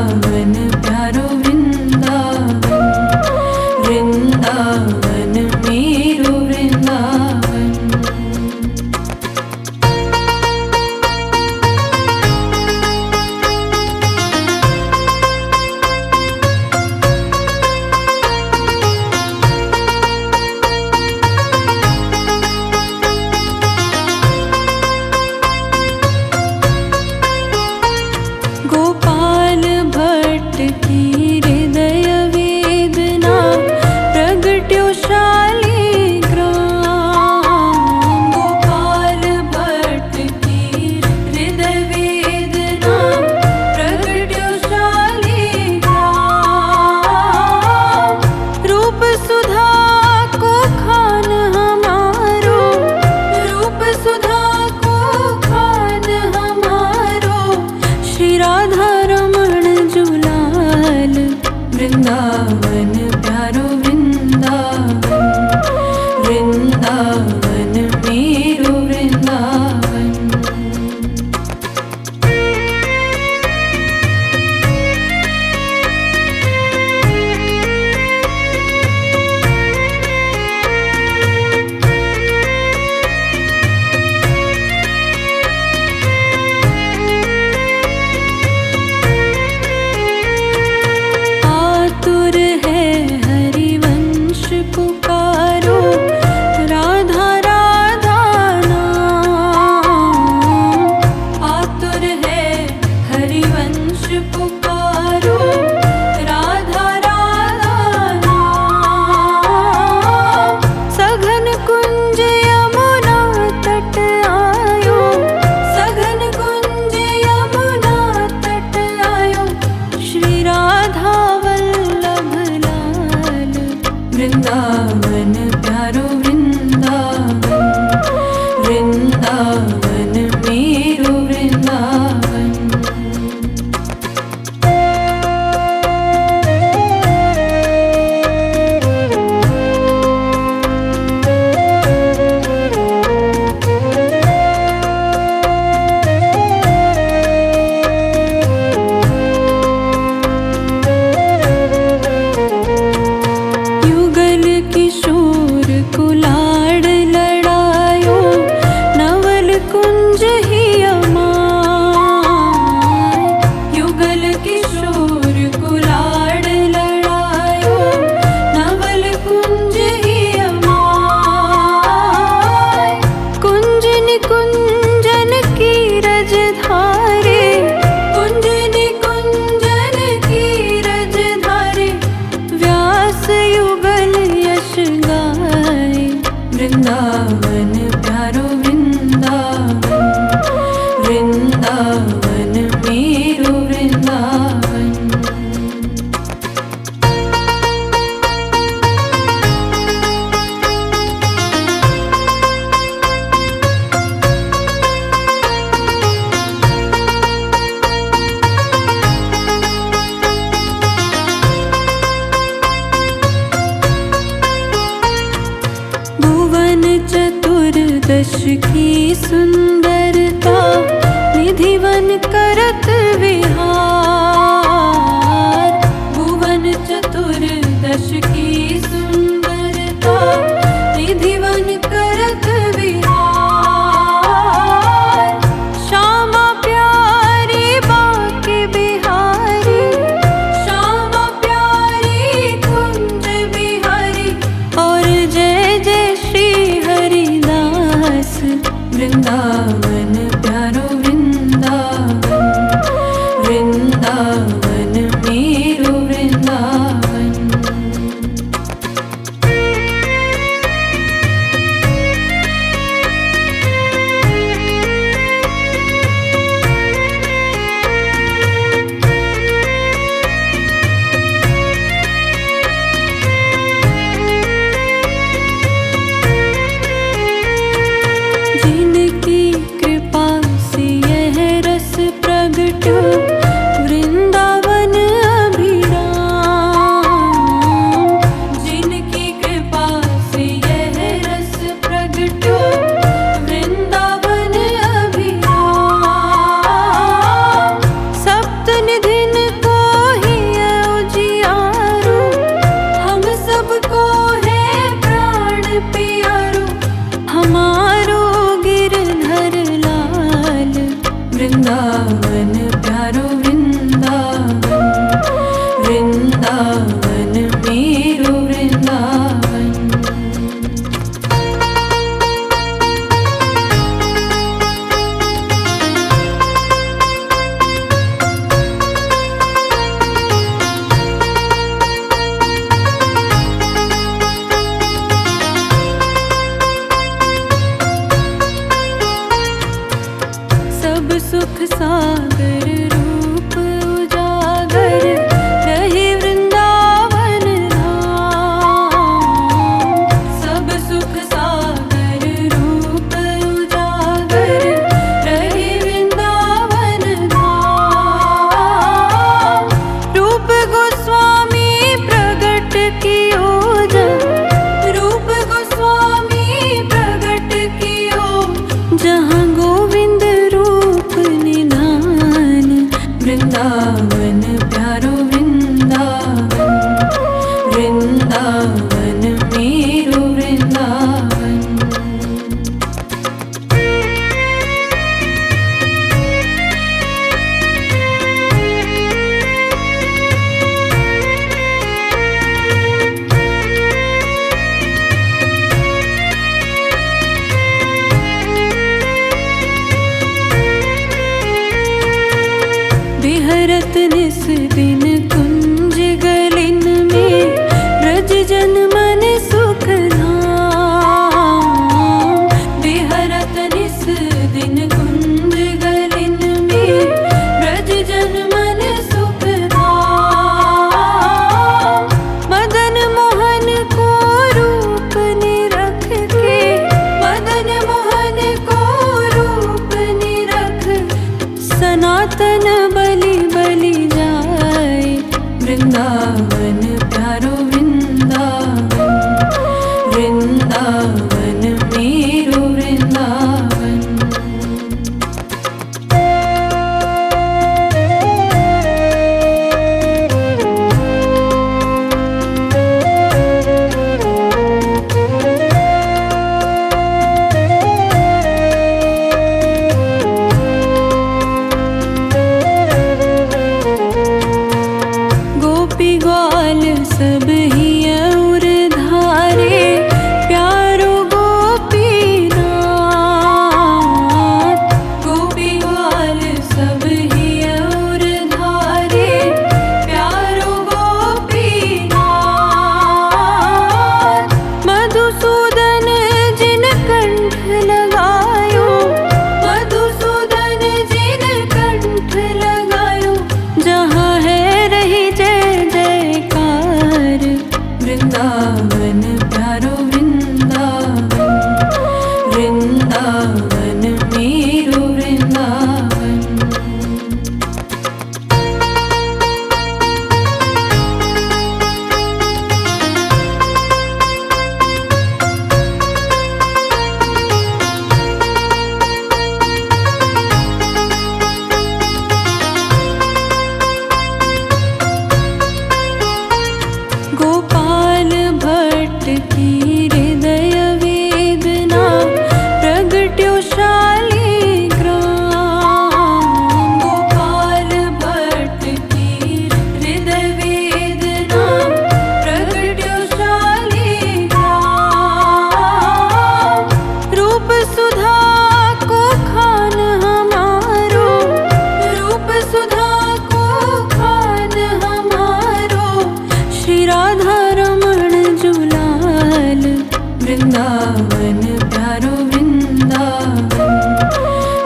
वृंदावन प्यारो वृंदावन, वृंदावन मेरो वृंदावन। गोपाल भट्ट की हृदय वेदना प्रगट्यो शालिग्राम। गोपाल भट्ट की हृदय वेदना प्रगट्यो शालिग्राम। रूप सुधा को खान हमारो, रूप सुधा को खान हमारो, श्री राधा रमण जुलाल। वृंदावन प्यारो वृंदावन, वृंदावन मेरो वृंदावन। आतुर है हरिवंश पुकारो, राधा राधा नाम। आतुर है हरिवंश पुकारो, राधा राधा नाम। सघन कुंज यमुना तट आयो, सघन कुंज यमुना तट आयो, श्री राधा वल्लभ लाल। वृंदावन प्यारो वृंदावन, वृंदावन मेरो वृंदावन। युगल किशोर कुलाड़ लड़ायो, नवल कुंज ही अमाय। युगल किशोर कुलाड़ लड़ायो, नवल कुंज ही अमाय। कुंज निकुंजन की रज धारे, कुंज निकुंजन की रज धारे, व्यास युगल यश गाए। वृंदावन प्यारो वृंदावन, वृंदावन मेरो वृंदावन। भुवन चतुर्दश की सुंदरता, निधिवन करत विहार। भुवन चतुर्दश की सुंदरता, निधिवन करत विहार। श्यामा प्यारी बाके बिहारी, श्यामा प्यारी कुंज बिहारी, और जय जय श्री हरिदास। वृंदावन प्यारो वृंदावन, प्यारो वृंदावन, वृंदावन मेरो वृंदावन। बिहरत निस दिन कुंज गलिन में, ब्रज जन मन सुख धाम। बिहरत निस दिन कुंज गलिन में, ब्रज जन मन सुख धाम। मदन मोहन को रूप निरख के, मदन मोहन को रूप निरख, सनातन बलि बलि जाए। वृंदावन प्यारो वृंदावन, वृंदावन मेरो वृंदावन। गोपी ग्वाल सब ही और धारे, प्यारो गोपीनाथ। गोपी ग्वाल सब ही और धारे, प्यारो गोपीनाथ। मधुसूदन जिन कंठ लगायो, मधुसूदन जिन कंठ लगायो, जहाँ है रही जय जयकार। वृंदावन प्यारो वृंदावन, वृंदावन मेरो वृंदावन। गोपाल भट्ट की हृदय वेदना, प्रगट्यो शालिग्राम। गोपाल भट्ट की हृदय वेदना, प्रगट्यो शालिग्राम। रूप सुधा को खान हमारो, रूप सुधा को खान हमारो, श्री राधा रमण जुलाल। वृंदावन प्यारो वृंदावन,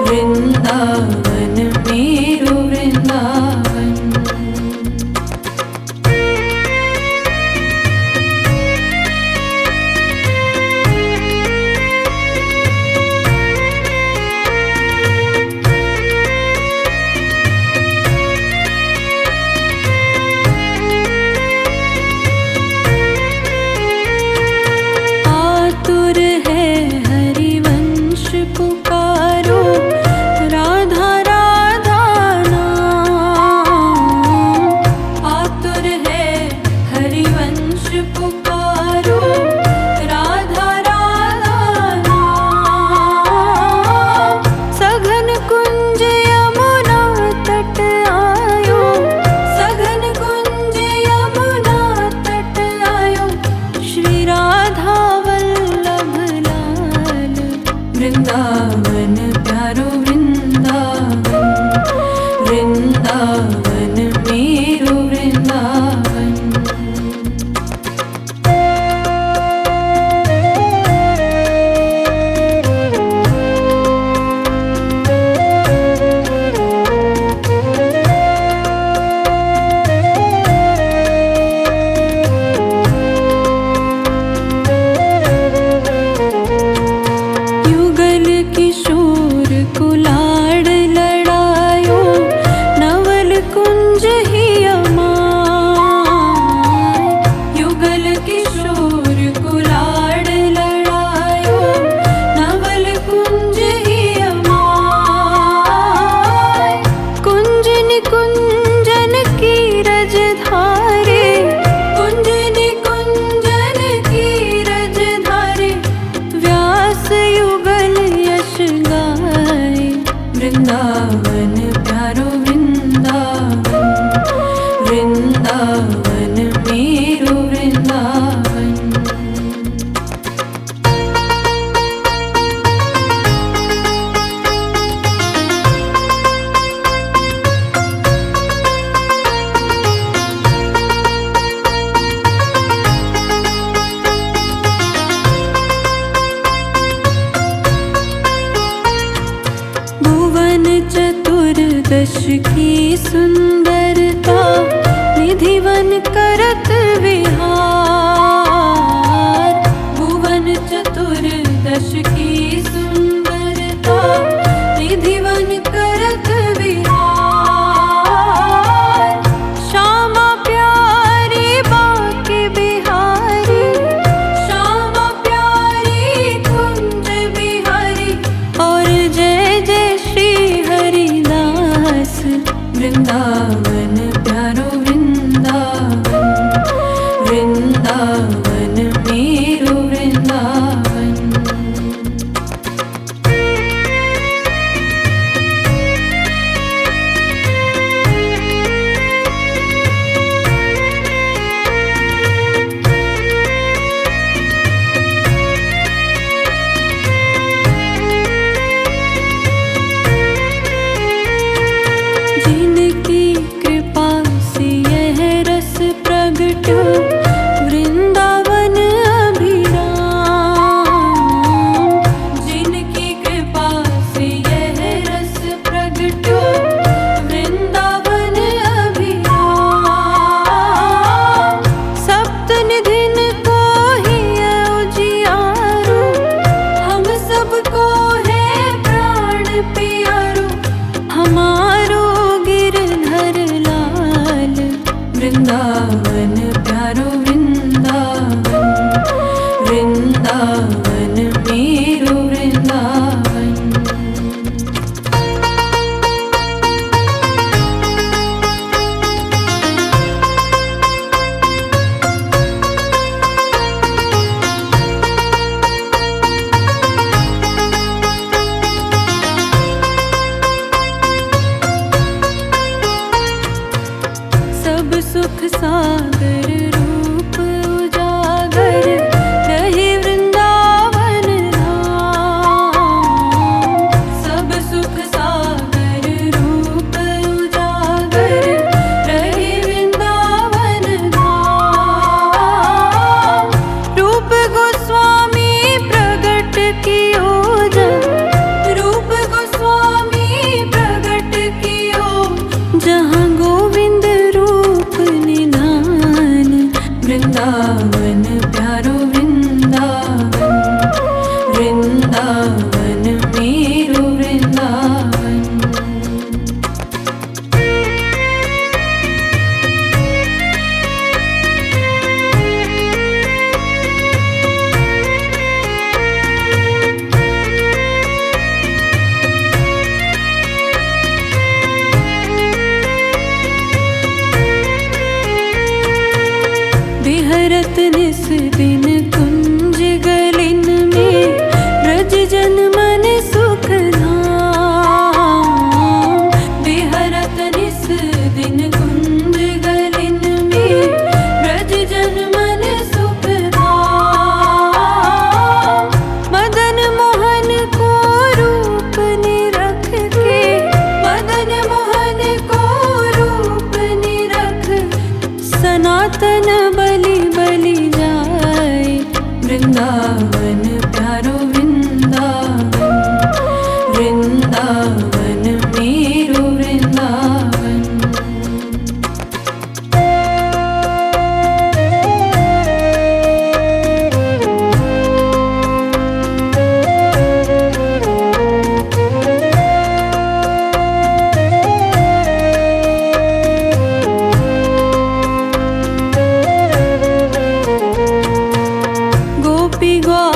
वृंदावन मेरो वृंदावन। आतुर है हरि दश की सुंदरता निधिवन करत विहार। भुवन चतुर्दश की सुंदरता निधिवन करत विहार। श्यामा प्यारी बाके बिहारी, श्यामा प्यारी कुंज बिहारी। और जय जय श्री हरिदास वृंदावन प्यारो वृंदावन। वृंदावन मेरो वृंदावन। जिनकी कृपा से यह रस प्रगट वृंदावन अभिराम। जिनकी कृपा से यह रस प्रगट वृंदावन अभिराम। सप्त निधिन को ही उजियारो, हम सबको है प्राण प्यारो। हमारो गिरधर लाल वृंदावन प्यारो वृंदावन। वृंदावन मेरो वृंदावन। सब सुख सागर रूप उजागर रहे वृंदावन धाम। सब सुख सागर रूप उजागर रहे वृंदावन धाम। रूप गोस्वामी प्रगट कियो जब, रूप गोस्वामी प्रगट कियो जहाँ गोविंद रूप निधान। वृंदावन प्यारो वृंदावन। वृंदावन मेरो वृंदावन। बिहरत निस दिन कुंज गलिन में ब्रज जन मन सुख धाम। बिहरत निस दिन कुंज गलिन में ब्रज जन मन सुख धाम। मदन मोहन को रूप निरख के, मदन मोहन को रूप निरख सनातन बलि बलि जाए। वृंदावन प्यारो वृंदावन। वृंदावन मेरो वृंदावन। गोपी ग्वाल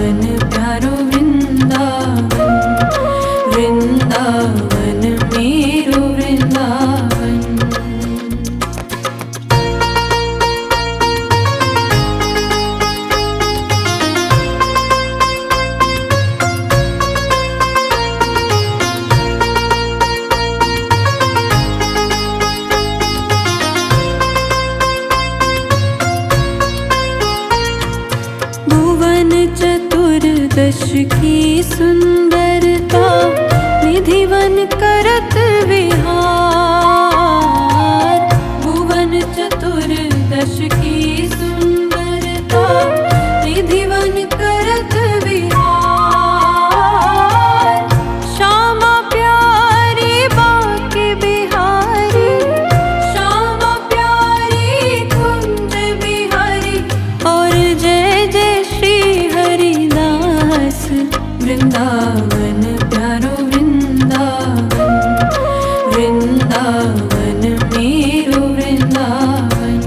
वृंदावन प्यारो वृंदावन, वृंदावन मेरो वृंदावन। भुवन चतुर्दश की सुंदरता, निधिवन करत विहार। भुवन चतुर्दश की सुंदरता, निधिवन करत विहार। श्यामा प्यारी बाके बिहारी, श्यामा प्यारी कुंज बिहारी। और जय जय श्री हरिदास, वृंदावन प्यारो वृंदावन, वृंदावन मेरो वृंदावन।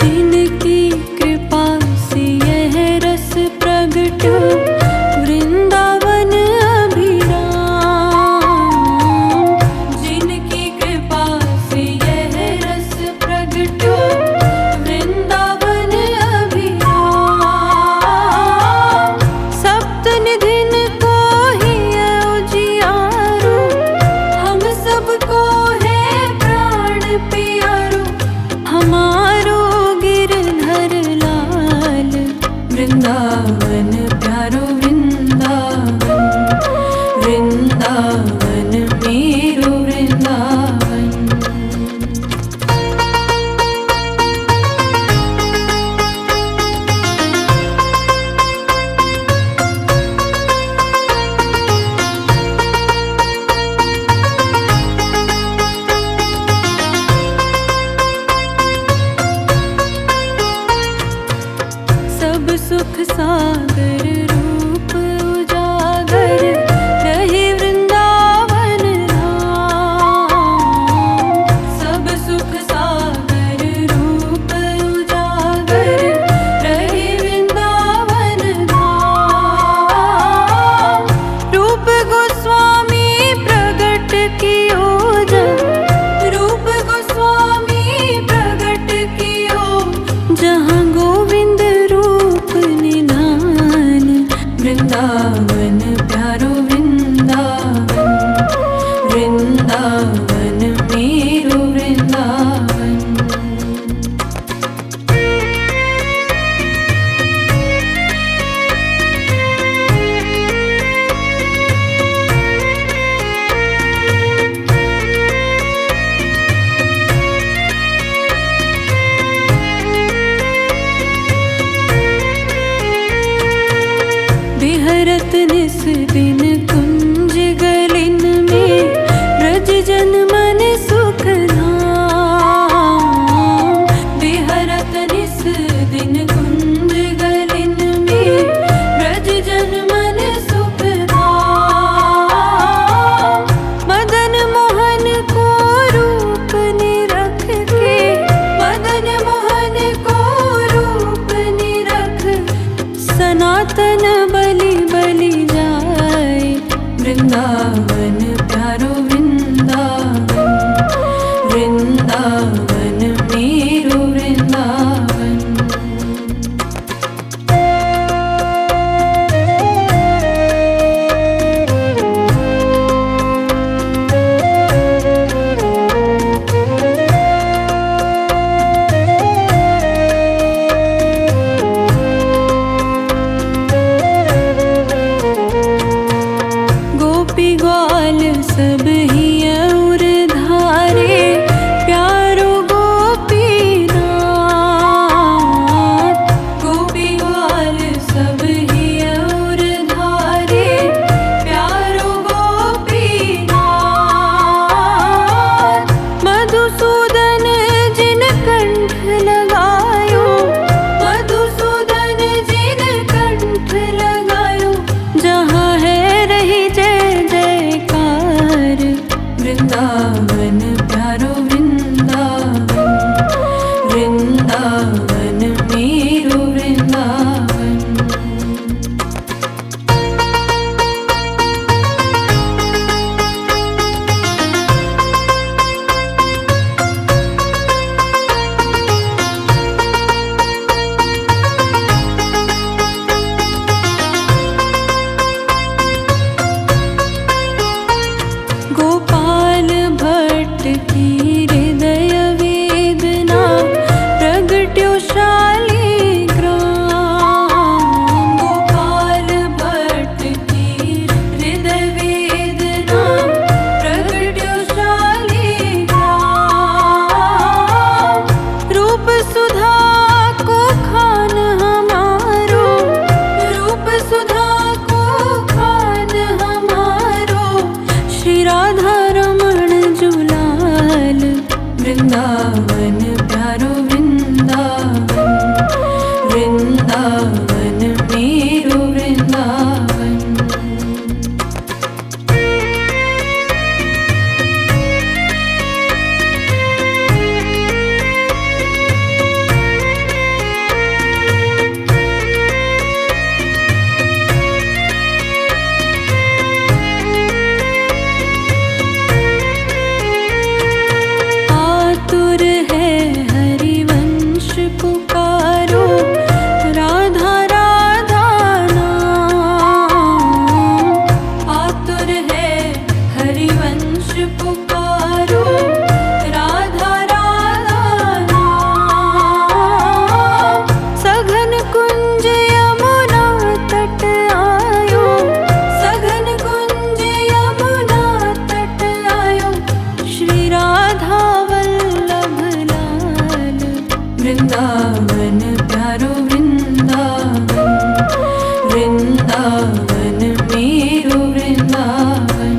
जिनकी कृपा से यह रस प्रगट, वृंदावन अभिराम। जिनकी कृपा से यह रस प्रगट, वृंदावन अभिराम। सप्तनिधिन को ही उजियारो, हम सबको है प्राण प्यारो। हमारो गिरधर लाल, वृंदावन प्यारो वृंदावन, वृंदावन मेरो वृंदावन। सब सुख सागर रूप उजागर, रहे वृंदावन धाम। सब सुख सागर रूप उजागर, रहे वृंदावन धाम। रूप गोस्वामी प्रगट कियो जब, रूप गोस्वामी प्रगट कियो जहाँ गोविंद रूप निधान। वृंदावन प्यारो वृंदावन, वृंदावन मेरो वृंदावन। बिहरत निस दिन कुंज गलिन में, ब्रज जन मन सुख धाम। बिहरत निस दिन कुंज गलिन में, ब्रज जन मन सुख धाम। मदन मोहन को रूप निरख के, मदन मोहन को रूप निरख। सनातन बलि बलि जाए, वृंदावन प्यारो वृंदावन, वृंदावन मेरो वृंदावन।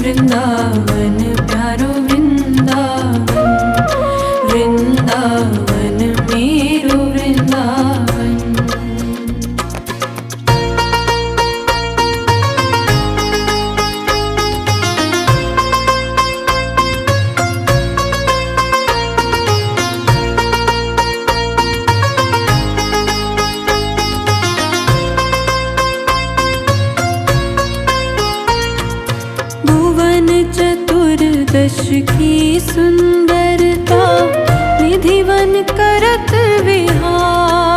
वृंदावन प्यारो वृंदावन, वृंदावन मेरो वृंदावन। चतुर्दश की सुंदरता निधिवन करत विहार,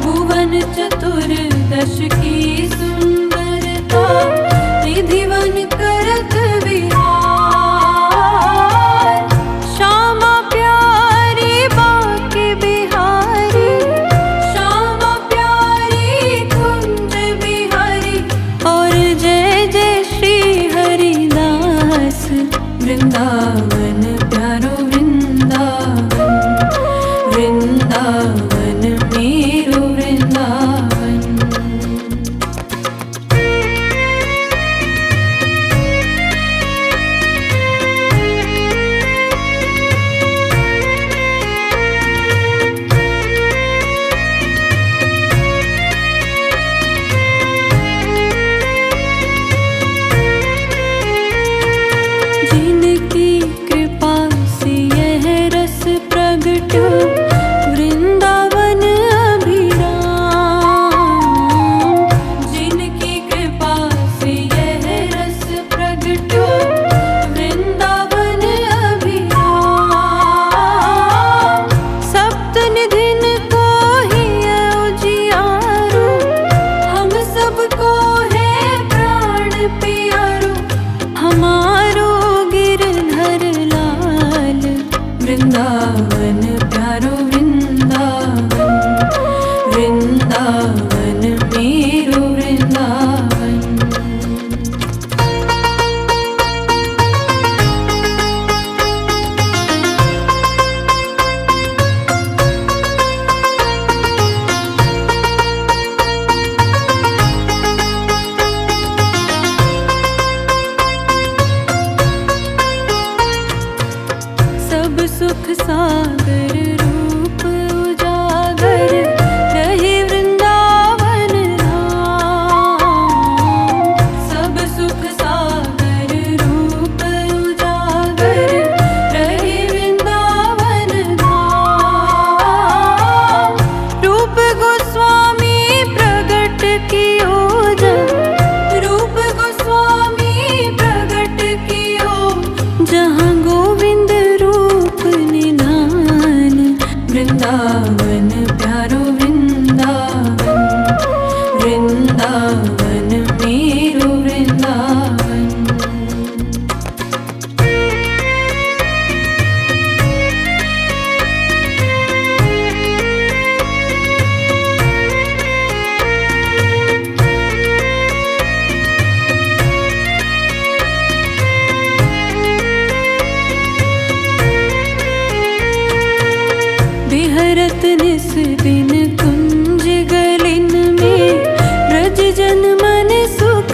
भुवन चतुर्दश की सुंदरता निधिवन करत विहार। श्यामा प्यारी बाके बिहारी, श्यामा प्यारी कुंज बिहारी, और जय जय श्री हरिदास। वृंदावन प्यारो वृंदावन, वृंदावन मेरो वृंदावन। वृंदावन अभिराम, जिनकी कृपा से यह रस प्रगटो, वृंदावन अभिराम। सप्त निधिन को ही उजियारो, हम सबको है प्राण प्यारो, हमारो गिरधर लाल। वृंदावन प्यारो वृंदावन, वृंदावन मेरो वृंदावन। सब सुख सागर रूप उजागर रहे वृंदावन धाम। सब सुख सागर रूप उजागर रहे वृंदावन धाम। रूप गोस्वामी प्रगट कियो जब, रूप गोस्वामी प्रगट कियो जहाँ गोविंद वृंदावन प्यारो वृंदावन, वृंदावन मेरो वृंदावन। बिहरत निस दिन कुंज गलिन में, ब्रज जन मन सुख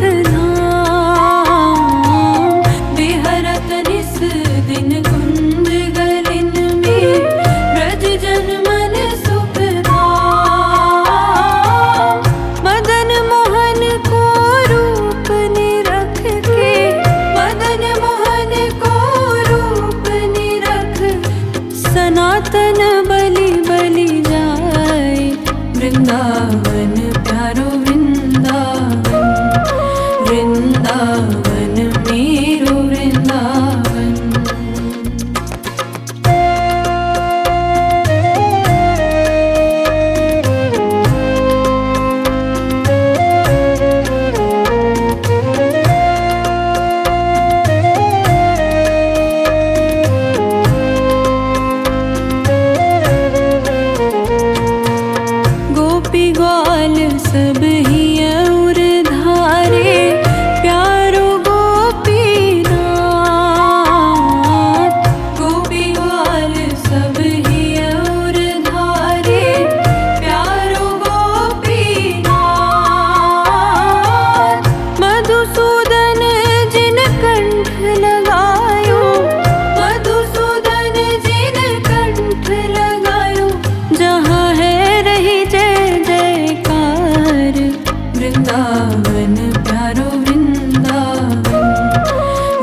वृंदावन प्यारो वृंदावन,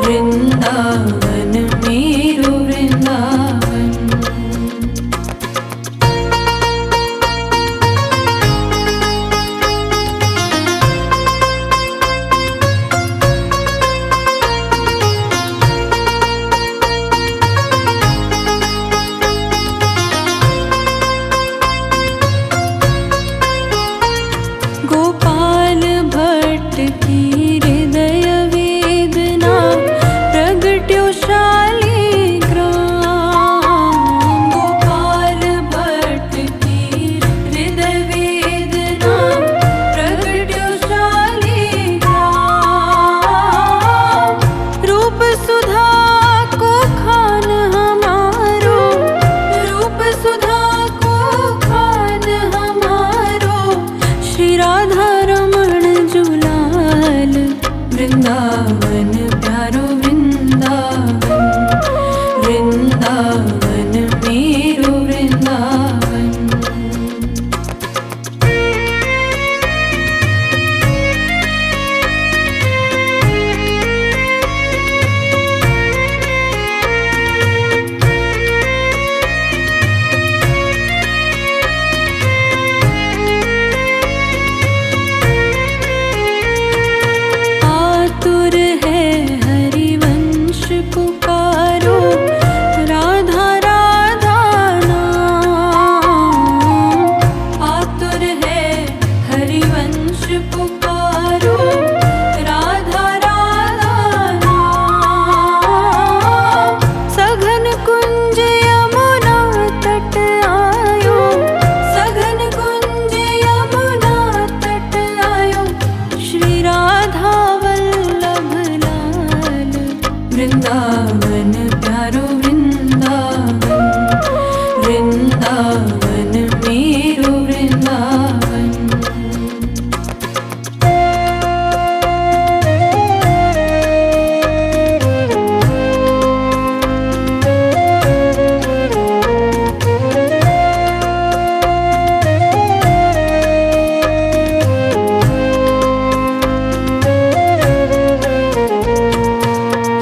वृंदावन मेरो वृंदावन। गोपाल भट्ट की हृदय वेदना प्रगट्यो शालिग्राम। गोपाल भट्ट की हृदय वेदना प्रगट्यो शालिग्राम। रूप सुधा को खान हमारो, रूप सुधा को खान हमारो, श्री राधा रमण जुलाल। वृंदावन प्यारो वृंदावन, वृंदावन मेरो वृंदावन। आतुर है हरिवंश पुकारो, राधा राधा नाम। आतुर है हरिवंश पुकारो, राधा राधा नाम। सघन कुंज यमुना तट आयो, सघन कुंज यमुना तट आयो, श्री राधा वल्लभ लाल। वृंदावन प्यारो वृंदावन, वृंदावन मेरो वृंदावन।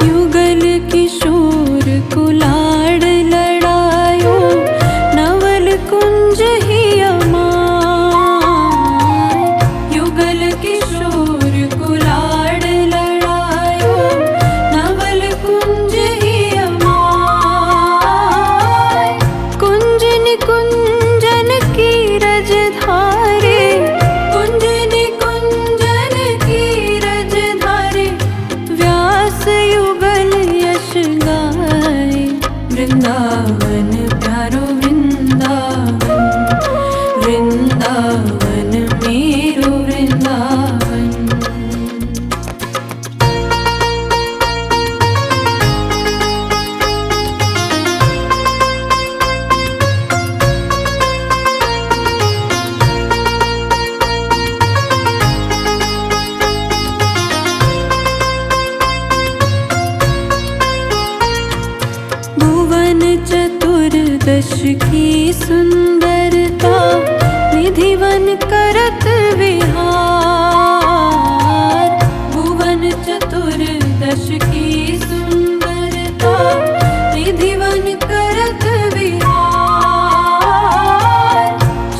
युगल किशोर कुलाड़ लड़ायो, नवल कुंज ही अमाय। युगल किशोर कुलाड़ लड़ायो, नवल कुंज ही अमाय। कुंज निकुंजन की रजधारे, कुंज निकुंजन की रजधारे, व्यास युगल यश गाए। वृंदावन प्यारो वृंदावन, वृंदावन मेरो वृंदावन। भुवन चतुर्दश की सुंदरता, निधिवन करत विहार। भुवन चतुर्दश की सुंदरता, निधिवन करत विहार।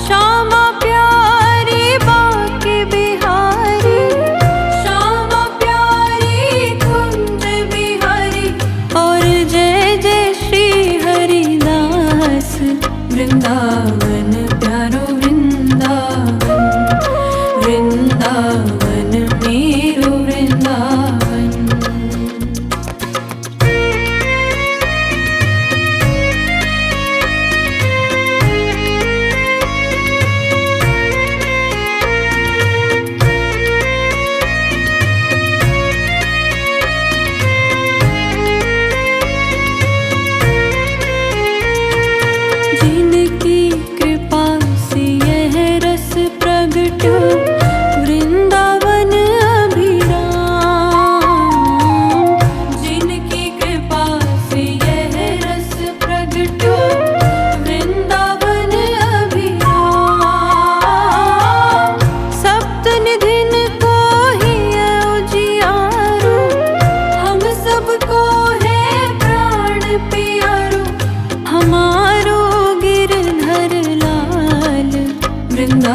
श्यामा प्यारी बाके बिहारी, श्यामा प्यारी कुंज बिहारी, और जय जय श्री हरिदास। वृंदावन प्यारो वृंदावन, ना